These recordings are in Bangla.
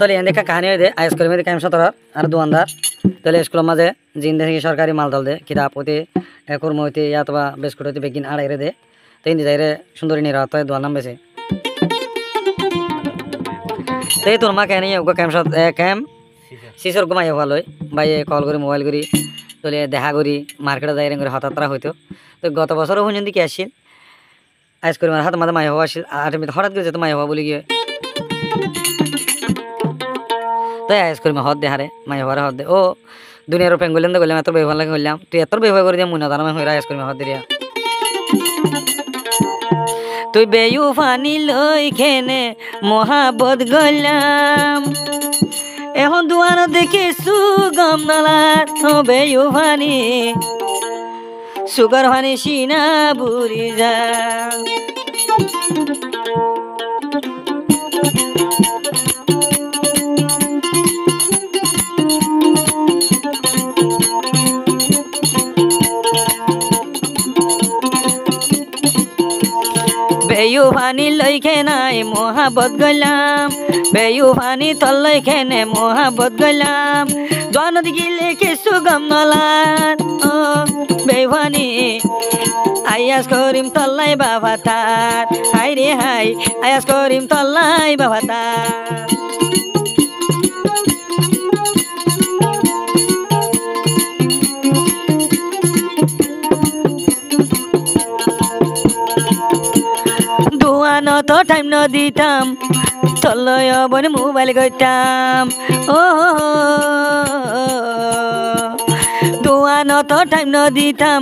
তলে এনে দেখা কাহিনী দে আইসকল মধ্যে কাম সতর আর দোকানদার তলে স্কুলের মাঝে জিন দেখি সরকারি মাল দল দে কিতাব হতে একুর মইতে অথবা বিস্কুট হতে বেগিন আড়াইরে দে তিন যাইরে সুন্দরী নিরাত দোয়ার নাম বেছে তাই তোর মা কেন ওকে ক্যাম ক্যাম শিশর ঘুমাই ভালো ভাই কল করি মোবাইল করি তলে দেখা করি মার্কেটে যাই করে হঠাৎ হইতো তো গত বছরও শুনছেন কি আসছিল আইস করি হাত মাঝে মাই হওয়া আসছিল আর হঠাৎ করে যেত মাই হওয়া বলে গিয়ে তাই আইস করি হদ দে হারে মাই হওয়ারে হদ দে ও দুনিয়ার পেঙ্গুলেন তো গেলাম এত ব্যবহার লাগে করলাম তুই এত ব্যবহার করে দিয়ে মনে দানা হয়ে আইস করি হদ দিয়া তুই বেয়ু ফানি লই খেনে মহাবত গলাম এখন দুয়ার দেখে সুগম নালার বেয়ু ফানি সুগার ফানি সিনা বুড়ি যা বেয়ু ফানি লই খেনাই মহাবত গলাম বেয়ু ফানি তল লই খেনে মহাবত গলাম জনদ গিলে কিছু গম নলার ও বেয়ু ফানি আয়াস করিম তল্লাই বাবা তার হাই রে হাই আয়াস করিম তল্লাই বাবা তার দুয়ানো তো টাইম ন দিতাম তলয় বনে মোবাইল করতাম ও দুয়ানো তো টাইম ন দিতাম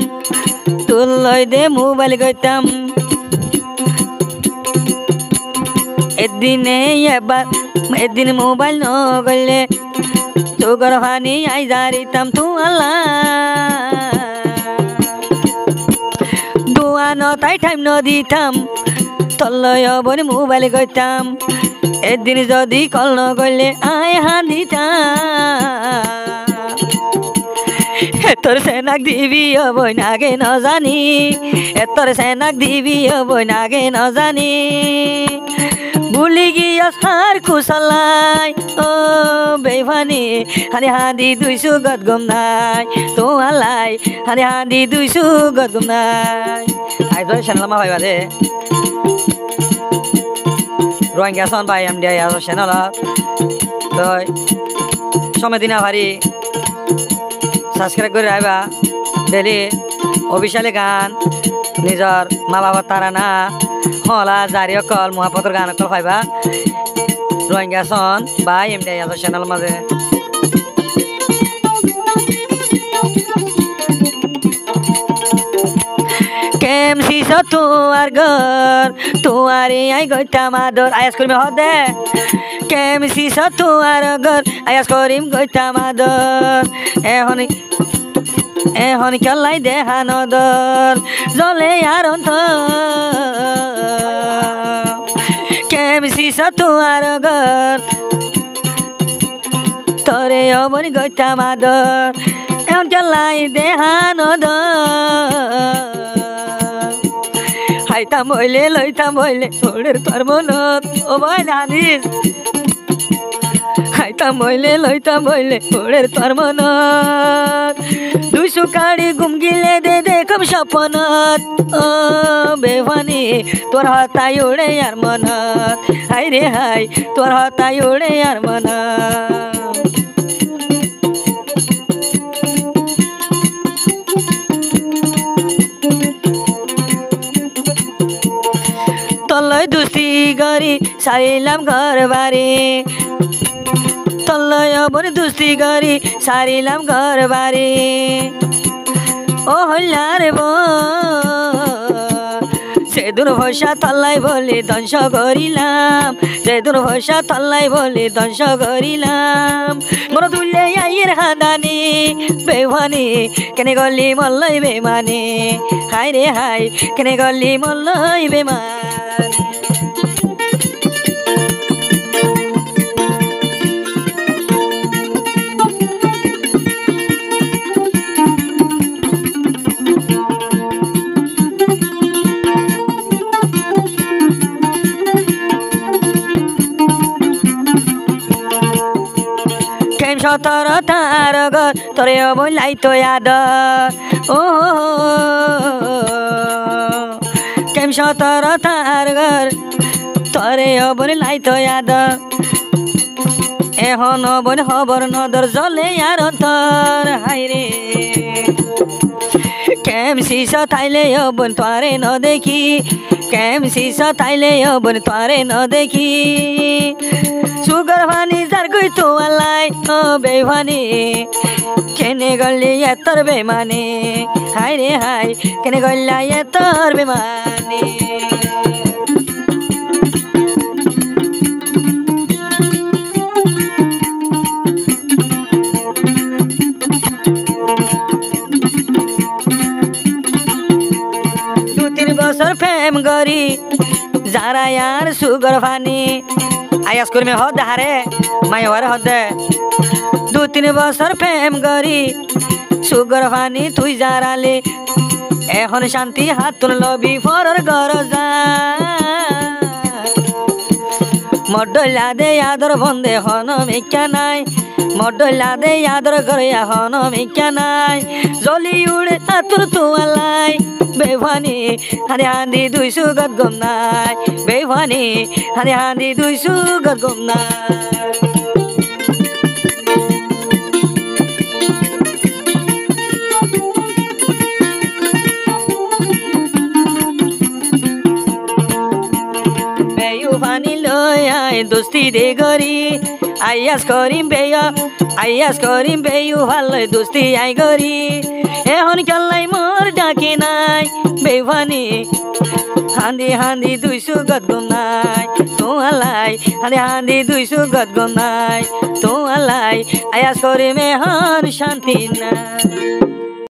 তুলয় দে মোবাইল করতাম এদিনে এবার এদিন মোবাইল ন করলে তোর হানি আই জারিতাম তু আল্লাহ দুয়ানো তাই টাইম ন দিতাম তলয় বনে মোবাইল করতাম এদিন যদি কল ন করলে আয় হাঁদিতাম তোর সেনাক দিবি বই নাগে ন জানি তোর সেনাক দিবি বই নাগে ন জানি ভুলি গিয়া সার কুশলাই ও বেফানি হানি হাঁদি দুইশো গদ গম নাই তো আলাই হানি হাঁদি দুইশো গদ গম নাই আই ধরে সেনালামা ভাইবা দে রোহিঙ্গা সন ভাই এম ডিআই চ্যানেল তো সময় দিনা ভারি সাবস্ক্রাইব করে রাখবা ডেলি অফিসিয়ালি গান নিজর মা বাবার তারা না হলা জারি অকল মহাপতর গান অকল পাইবা রোহিঙ্গা সন ভাই এম ডিআই চ্যানেল মাঝে কেম সিস তোমার ঘর তোমারে আই গইতাম আদর আয়াস করিম হদে কেম সিস তোমার ঘর আয়াস করিম গইতাম আদর এখন কেলাই দেখা নদর জলে আর কেম সিস তোমার ঘর তরে অবনি গইতাম আদর এখন কেলাই দেখা নদর হাইতাম বইলে লইতাম বইলে ওড়ের তোর মনত ও ভাই জানিস হাইতাম বইলে লইতাম বইলে ওড়ের তোর মনত দুইশো কাড়ি ঘুম গিলে দে দেখম স্বপনত ও বেফানি তোর হতাই ওড়ে আর মনত হাই রে হাই তোর হতাই ওড়ে আর মনত তলয় দুস্তি গরি সারিলাম ঘর বাড়ি তলয় বন দুস্তি গরি সারিলাম ঘর বাড়ি ও হল্লার সেদুর ভরসা তল্লাই বলে ধ্বংস করিলাম সেদুর ভরসা তল্লাই বলে ধ্বংস করিলাম মোর তুলে আইয়ের হাদানি বেমানি কেনে গলি মল্লই বেমানি হাই রে হাই কেনে গলি মল্লই বেমান সতর তার ঘর তরে অবলাই তো আদর ও কেম সতর তার ঘর তরে অবলাই তো আদর এখন অবন হবর নদর জলে আর অন্তর হাইরে কেম শিষ থাইলে অবন তোরে ন দেখি কেম শিষ থাইলে অবন তোরে ন দেখি সুগর ভানি যার কই তো আলাই ও বেভানি কেনে গলি এতর বেমানে হাই রে হাই কেনে গল্লা এতর বেমানে বছর প্রেম করি যারা यार সুগর ফানি আয়াস করে মে হদ হারে মাই ওরে হদ 2-3 বছর প্রেম করি সুগর ফানি তুই যারালে এখন শান্তি হাত তুলল বিফরর গরজা মডলা দে আদর বন্দে হন মিক্কা নাই মডলা দে আদর করে হন মিক্কা নাই জলি উড়ে আতুর তোয়ালাই বেভানি হানি হান্দি দুই সুগত গম নাই বেভানি হানি হান্দি দুই সুগত গম নাই বেয়ুভানি লই আই দোস্তি দে গরি আইয়াস করিম বেয়ু ভালো দোস্তি আই গরি এখন কাল্লাই মোর ডাকে নাই বেভানি হান্দি হান্দি দুই সুগত গম নাই তোয়ালাই হান্দি হান্দি দুই সুগত গম নাই তোয়ালাই আয়াস করিম এখন শান্তি নাই